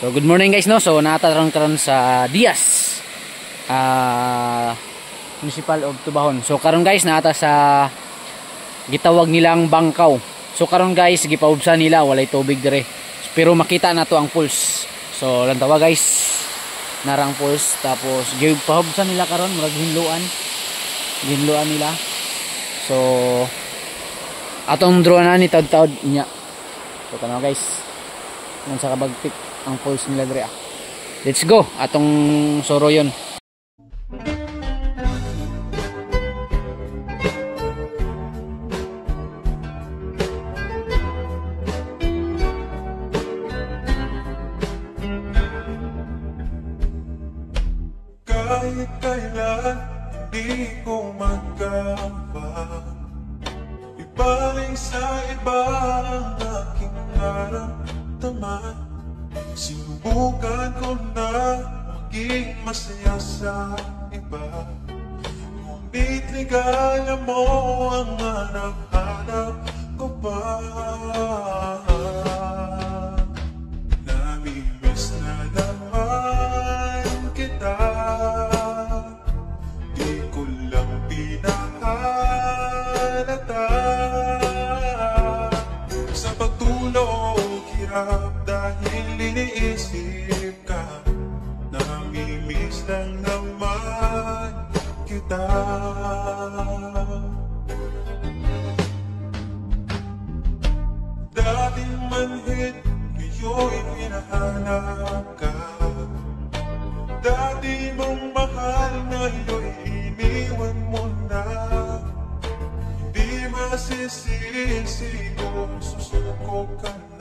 So good morning guys no. So natatarong karon sa Diaz Municipal of Tubahon. So karon guys naata sa gitawag nilang Bangkaw. So karon guys gipaubsan nila walay tubig dire. Pero makita na to ang pulse. So lantawa guys narang pulse tapos gipaubsan nila karon murag hinluan nila. So atong drone na ni taud-taud nya. So tanaw guys. Nang sa kabagpit ang pulse nila dire. Let's go atong soro yon. Kahit kailan hindi ko magkapa ibaling sa iba ang aking naramdaman. Sinubukan ko na maging masaya sa iba, ngunit ligaya mo ang hanap-hanap ko pa. Namimiss na naman kita, di ko lang pinahalata. Sa pagtulog hirap dahil iniisip ka. Namimiss lang naman kita. Dating manhid, ngayon hinahanap ka. Dati mong mahal, ngayon iniwan mo na. Di masisisi kung susuko ka na.